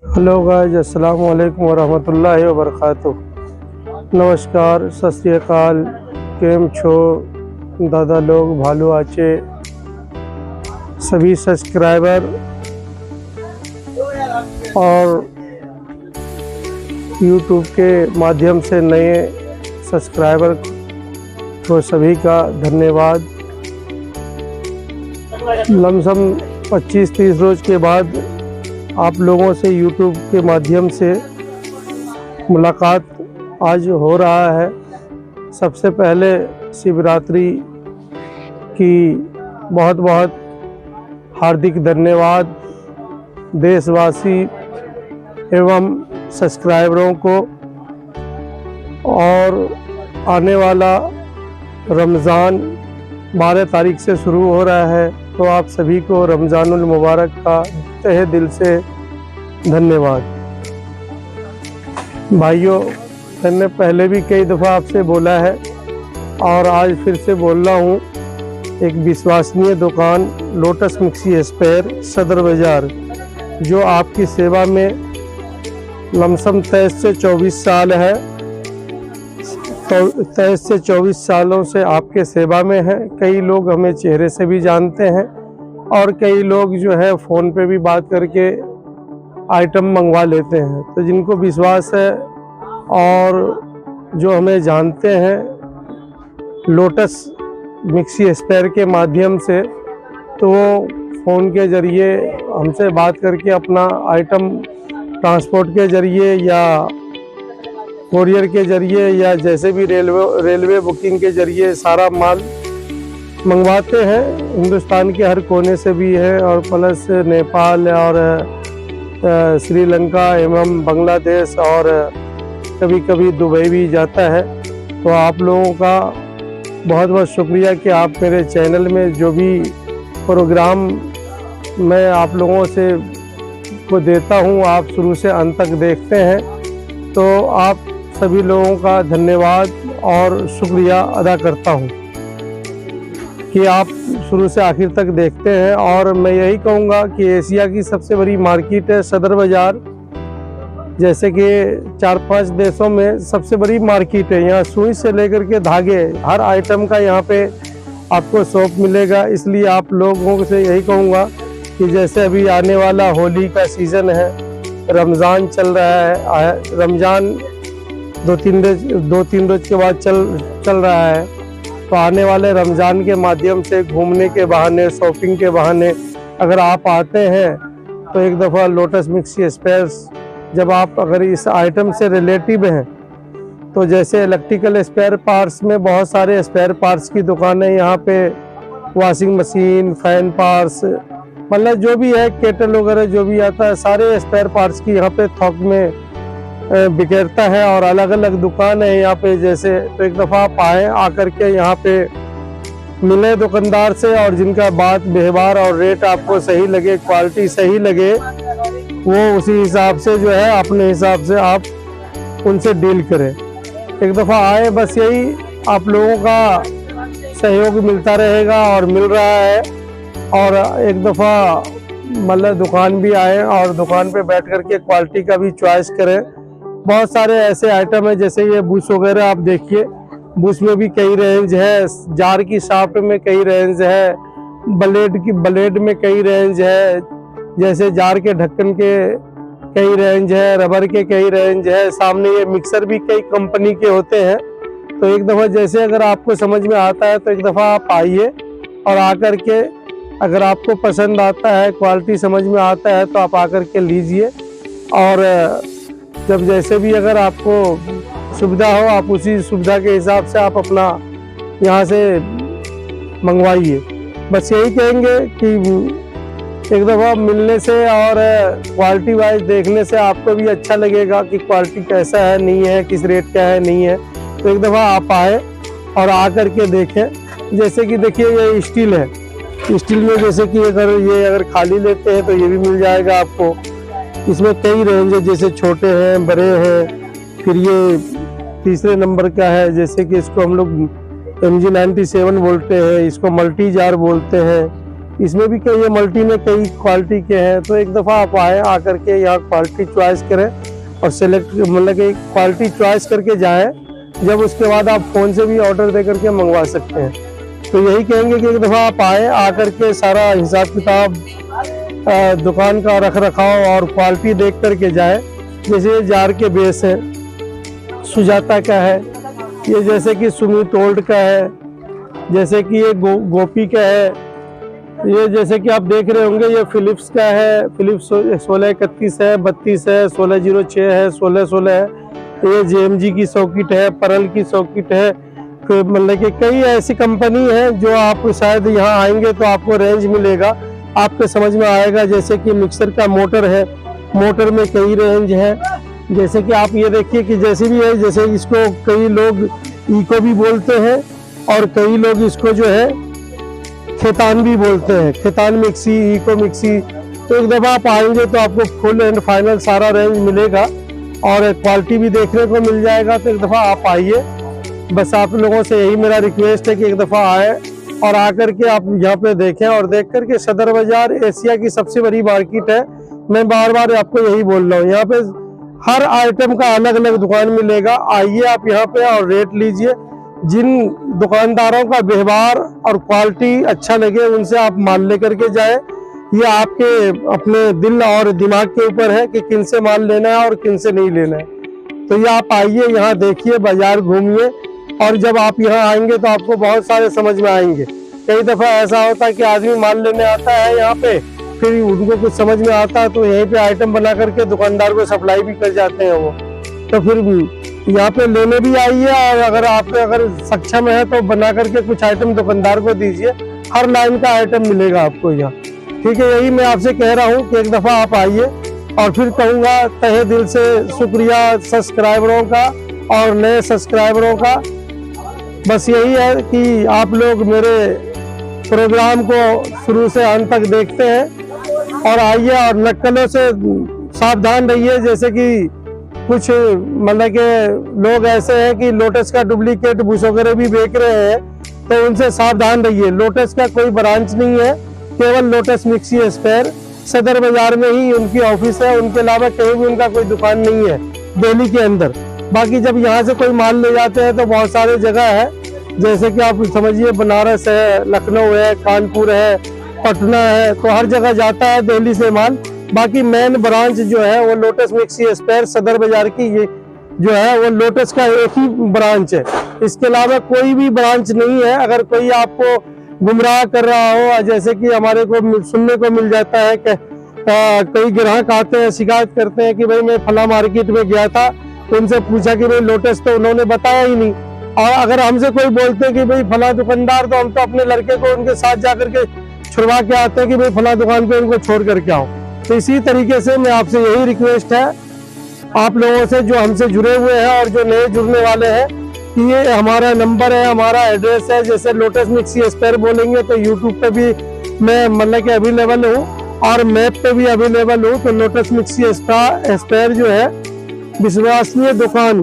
Hello guys, अस्सलाम वालेकुम वरहमतुल्लाहि वबरकातुहू। नमस्कार, सत श्री अकाल, केम छो दादा लोग, भालू आचे सभी सब्सक्राइबर और यूट्यूब के माध्यम से नए सब्सक्राइबर को सभी का धन्यवाद। लमसम 25-30 रोज़ के बाद आप लोगों से यूट्यूब के माध्यम से मुलाकात आज हो रहा है। सबसे पहले शिवरात्रि की बहुत बहुत हार्दिक धन्यवाद देशवासी एवं सब्सक्राइबरों को। और आने वाला रमज़ान 12 तारीख से शुरू हो रहा है, तो आप सभी को रमज़ानुल मुबारक का तहे दिल से धन्यवाद। भाइयों, मैंने पहले भी कई दफ़ा आपसे बोला है और आज फिर से बोल रहा हूँ, एक विश्वसनीय दुकान लोटस मिक्सी स्पेयर सदर बाज़ार, जो आपकी सेवा में लमसम 23 से 24 साल है, तो 23 से 24 सालों से आपके सेवा में है। कई लोग हमें चेहरे से भी जानते हैं और कई लोग जो है फ़ोन पे भी बात करके आइटम मंगवा लेते हैं। तो जिनको विश्वास है और जो हमें जानते हैं लोटस मिक्सी स्पेयर के माध्यम से, तो वो फ़ोन के ज़रिए हमसे बात करके अपना आइटम ट्रांसपोर्ट के ज़रिए या कोरियर के ज़रिए या जैसे भी रेलवे बुकिंग के ज़रिए सारा माल मंगवाते हैं। हिंदुस्तान के हर कोने से भी है और प्लस नेपाल और श्रीलंका एवं बांग्लादेश और कभी कभी दुबई भी जाता है। तो आप लोगों का बहुत बहुत शुक्रिया कि आप मेरे चैनल में जो भी प्रोग्राम मैं आप लोगों से को देता हूँ, आप शुरू से अंत तक देखते हैं। तो आप सभी लोगों का धन्यवाद और शुक्रिया अदा करता हूँ कि आप शुरू से आखिर तक देखते हैं। और मैं यही कहूँगा कि एशिया की सबसे बड़ी मार्केट है सदर बाज़ार, जैसे कि 4-5 देशों में सबसे बड़ी मार्केट है। यहाँ सुई से लेकर के धागे हर आइटम का यहाँ पे आपको शॉप मिलेगा। इसलिए आप लोगों से यही कहूँगा कि जैसे अभी आने वाला होली का सीज़न है, रमज़ान चल रहा है, रमज़ान 2-3 रोज के बाद चल रहा है, तो आने वाले रमज़ान के माध्यम से घूमने के बहाने, शॉपिंग के बहाने अगर आप आते हैं तो एक दफ़ा लोटस मिक्सी स्पेयर्स, जब आप अगर इस आइटम से रिलेटिव हैं, तो जैसे इलेक्ट्रिकल स्पेयर पार्ट्स में बहुत सारे स्पेयर पार्ट्स की दुकानें यहाँ पे, वॉशिंग मशीन, फैन पार्ट्स, मतलब जो भी है, केटल वगैरह जो भी आता है, सारे स्पेयर पार्ट्स की यहाँ पे थोक में बिखेरता है और अलग अलग दुकान है यहाँ पे। जैसे तो एक दफ़ा आप आए, आकर के यहाँ पे मिले दुकानदार से, और जिनका बात व्यवहार और रेट आपको सही लगे, क्वालिटी सही लगे, वो उसी हिसाब से जो है अपने हिसाब से आप उनसे डील करें। एक दफ़ा आए, बस यही आप लोगों का सहयोग मिलता रहेगा और मिल रहा है। और एक दफ़ा मतलब दुकान भी आए और दुकान पे बैठ कर के क्वालिटी का भी चॉइस करें। बहुत सारे ऐसे आइटम है, जैसे ये बुश वगैरह आप देखिए, बुश में भी कई रेंज है, जार की शाफ्ट में कई रेंज है, ब्लेड में कई रेंज है, जैसे जार के ढक्कन के कई रेंज है, रबर के कई रेंज है, सामने ये मिक्सर भी कई कंपनी के होते हैं। तो एक दफ़ा जैसे अगर आपको समझ में आता है तो एक दफ़ा आप आइए और आकर के अगर आपको पसंद आता है, क्वालिटी समझ में आता है, तो आप आकर के लीजिए। और जब जैसे भी अगर आपको सुविधा हो, आप उसी सुविधा के हिसाब से आप अपना यहाँ से मंगवाइए। बस यही कहेंगे कि एक दफ़ा मिलने से और क्वालिटी वाइज देखने से आपको भी अच्छा लगेगा कि क्वालिटी कैसा है, नहीं है, किस रेट का है, नहीं है। तो एक दफ़ा आप आए और आकर के देखें। जैसे कि देखिए, ये स्टील है, स्टील में जैसे कि अगर खाली लेते हैं तो ये भी मिल जाएगा आपको। इसमें कई रेंज है, जैसे छोटे हैं, बड़े हैं, फिर ये तीसरे नंबर का है, जैसे कि इसको हम लोग MG97 बोलते हैं, इसको मल्टी जार बोलते हैं। इसमें भी कई, ये मल्टी में कई क्वालिटी के हैं। तो एक दफ़ा आप आए, आकर के यहाँ क्वालिटी चॉइस करें और सेलेक्ट, मतलब कि क्वालिटी चॉइस करके जाएं। जब उसके बाद आप फ़ोन से भी ऑर्डर दे करके मंगवा सकते हैं। तो यही कहेंगे कि एक दफ़ा आप आए, आकर के सारा हिसाब किताब दुकान का रख रखाव और क्वालिटी देख करके जाएं। जैसे जार के बेस है, सुजाता का है, ये जैसे कि सुमित ओल्ड का है, जैसे कि ये गोपी का है, ये जैसे कि आप देख रहे होंगे ये फिलिप्स का है, फिलिप्स 1631 है, 32 है, 1606 है, 1616 है। ये JMG की सॉकेट है, परल की सॉकेट है। तो मतलब कि कई ऐसी कंपनी है जो आप शायद यहाँ आएंगे तो आपको रेंज मिलेगा, आपके समझ में आएगा। जैसे कि मिक्सर का मोटर है, मोटर में कई रेंज है। जैसे कि आप ये देखिए कि जैसे भी है, जैसे इसको कई लोग इको भी बोलते हैं और कई लोग इसको जो है खेतान भी बोलते हैं, खेतान मिक्सी, इको मिक्सी। तो एक दफ़ा आप आएंगे तो आपको फुल एंड फाइनल सारा रेंज मिलेगा और क्वालिटी भी देखने को मिल जाएगा। तो एक दफ़ा आप आइए, बस आप लोगों से यही मेरा रिक्वेस्ट है कि एक दफ़ा आए और आकर के आप यहाँ पे देखें। और देख करके सदर बाजार एशिया की सबसे बड़ी मार्केट है। मैं बार बार आपको यही बोल रहा हूँ, यहाँ पे हर आइटम का अलग अलग दुकान मिलेगा। आइए आप यहाँ पे और रेट लीजिए। जिन दुकानदारों का व्यवहार और क्वालिटी अच्छा लगे उनसे आप माल लेकर के जाए। ये आपके अपने दिल और दिमाग के ऊपर है कि किन से माल लेना है और किन से नहीं लेना है। तो ये आप आइए, यहाँ देखिए, बाजार घूमिए और जब आप यहाँ आएंगे तो आपको बहुत सारे समझ में आएंगे। कई दफ़ा ऐसा होता है कि आदमी माल लेने आता है यहाँ पे, फिर उनको कुछ समझ में आता है तो यहीं पे आइटम बना करके दुकानदार को सप्लाई भी कर जाते हैं वो। तो फिर यहाँ पे लेने भी आइए और अगर सक्षम है तो बना करके कुछ आइटम दुकानदार को दीजिए। हर लाइन का आइटम मिलेगा आपको यहाँ, ठीक है। यही मैं आपसे कह रहा हूँ कि एक दफ़ा आप आइए। और फिर कहूँगा तहे दिल से शुक्रिया सब्सक्राइबरों का और नए सब्सक्राइबरों का। बस यही है कि आप लोग मेरे प्रोग्राम को शुरू से अंत तक देखते हैं और आइए और नक्कलों से सावधान रहिए। जैसे कि कुछ मतलब के लोग ऐसे हैं कि लोटस का डुप्लीकेट बुश वगैरह भी बेच रहे हैं, तो उनसे सावधान रहिए। लोटस का कोई ब्रांच नहीं है, केवल लोटस मिक्सी स्पेयर सदर बाजार में ही उनकी ऑफिस है। उनके अलावा कहीं भी उनका कोई दुकान नहीं है दिल्ली के अंदर। बाकी जब यहाँ से कोई माल ले जाते हैं तो बहुत सारे जगह है, जैसे कि आप समझिए बनारस है, लखनऊ है, कानपुर है, पटना है, तो हर जगह जाता है दिल्ली से माल। बाकी मेन ब्रांच जो है वो लोटस मिक्सी स्पेयर सदर बाजार की ये जो है वो लोटस का एक ही ब्रांच है। इसके अलावा कोई भी ब्रांच नहीं है। अगर कोई आपको गुमराह कर रहा हो, जैसे कि हमारे को सुनने को मिल जाता है कि कई ग्राहक आते हैं शिकायत करते हैं कि भाई मैं फला मार्केट में गया था, तो उनसे पूछा कि भाई लोटस, तो उन्होंने बताया ही नहीं। और अगर हमसे कोई बोलते कि भाई फला दुकानदार, तो हम तो अपने लड़के को उनके साथ जाकर के छुड़वा के आते हैं कि भाई फला दुकान पे उनको छोड़ करके आओ। तो इसी तरीके से मैं आपसे यही रिक्वेस्ट है आप लोगों से जो हमसे जुड़े हुए हैं और जो नए जुड़ने वाले हैं, कि ये हमारा नंबर है, हमारा एड्रेस है। जैसे लोटस मिक्सी स्पेयर बोलेंगे तो यूट्यूब पे भी मैं मतलब कि अवेलेबल हूँ और मैप पे भी अवेलेबल हूँ। तो लोटस मिक्सी स्पेयर जो है विश्वसनीय दुकान,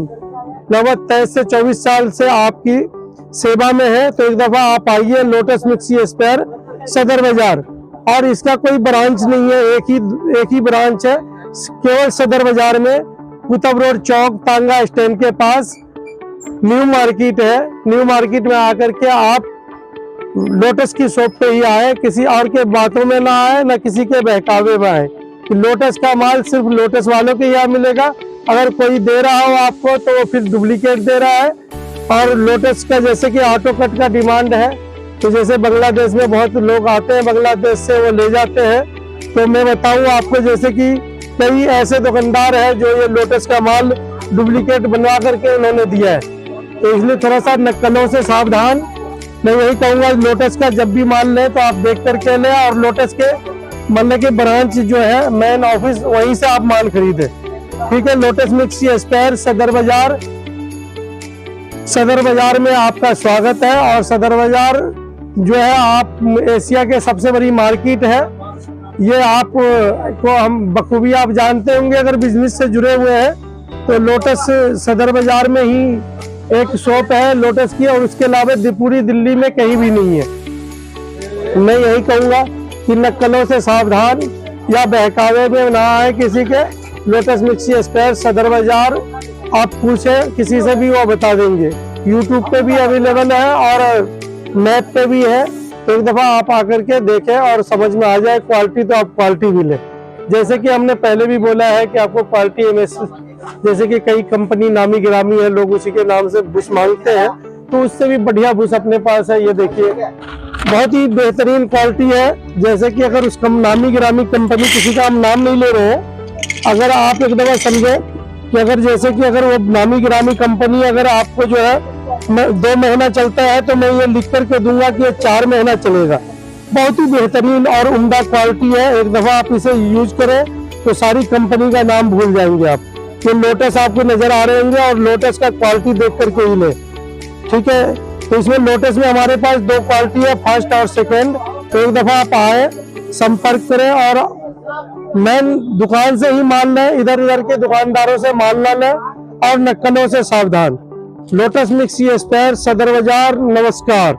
लगभग 23 से 24 साल से आपकी सेवा में है। तो एक दफा आप आइए लोटस मिक्सी स्पेयर सदर बाजार। और इसका कोई ब्रांच नहीं है, एक ही ब्रांच है केवल सदर बाजार में, कुतुब रोड चौक तांगा स्टैंड के पास न्यू मार्केट है। न्यू मार्केट में आकर के आप लोटस की शॉप पे ही आए, किसी और के बातों में ना आए, ना किसी के बहकावे में आए। कि लोटस का माल सिर्फ लोटस वालों के यहाँ मिलेगा। अगर कोई दे रहा हो आपको तो वो फिर डुप्लीकेट दे रहा है। और लोटस का जैसे कि ऑटो कट का डिमांड है, तो जैसे बांग्लादेश में बहुत लोग आते हैं, बांग्लादेश से वो ले जाते हैं। तो मैं बताऊं आपको, जैसे कि कई ऐसे दुकानदार हैं जो ये लोटस का माल डुप्लीकेट बनवा करके उन्होंने दिया है। तो इसलिए थोड़ा सा नक्कलों से सावधान। मैं यही कहूँगा लोटस का जब भी माल लें तो आप देख करके लें, और लोटस के मतलब के ब्रांच जो है मेन ऑफिस, वहीं से आप माल खरीदें, ठीक है। लोटस मिक्सी स्पेयर सदर बाजार में आपका स्वागत है। और सदर बाजार जो है आप एशिया के सबसे बड़ी मार्केट है। ये आप को हम बखूबी आप जानते होंगे अगर बिजनेस से जुड़े हुए हैं। तो लोटस सदर बाजार में ही एक शॉप है लोटस की, और उसके अलावा पूरी दिल्ली में कहीं भी नहीं है। मैं यही कहूँगा कि नक्कलों से सावधान या बहकावे में ना आए किसी के। लोटस मिक्सी स्पेयर सदर बाजार, आप पूछे किसी से भी वो बता देंगे। यूट्यूब पे भी अवेलेबल है और मैप पे भी है। तो एक दफा आप आकर के देखें और समझ में आ जाए क्वालिटी, तो आप क्वालिटी भी लें। जैसे कि हमने पहले भी बोला है कि आपको क्वालिटी एमएस, जैसे कि कई कंपनी नामी गिरामी है, लोग उसी के नाम से बुश मांगते हैं, तो उससे भी बढ़िया बुश अपने पास है। ये देखिए बहुत ही बेहतरीन क्वालिटी है। जैसे कि अगर उस नामी गिरामी कंपनी, किसी का हम नाम नहीं ले रहे हैं, अगर आप एक दफा समझे कि अगर जैसे कि अगर वो नामी गिरामी कंपनी अगर आपको जो है 2 महीना चलता है, तो मैं ये लिख करके दूंगा कि ये 4 महीना चलेगा। बहुत ही बेहतरीन और उम्दा क्वालिटी है। एक दफा आप इसे यूज करें तो सारी कंपनी का नाम भूल जाएंगे आप। ये लोटस आपको नजर आ रहे होंगे और लोटस का क्वालिटी देख करके ही ले, ठीक है। तो इसमें लोटस में हमारे पास 2 क्वालिटी है, फर्स्ट और सेकेंड। तो एक दफा आप आए, संपर्क करें और मेन दुकान से ही माल लें, इधर उधर के दुकानदारों से माल ना लें और नक्कलों से सावधान। लोटस मिक्सी स्पेयर सदर बाजार। नमस्कार।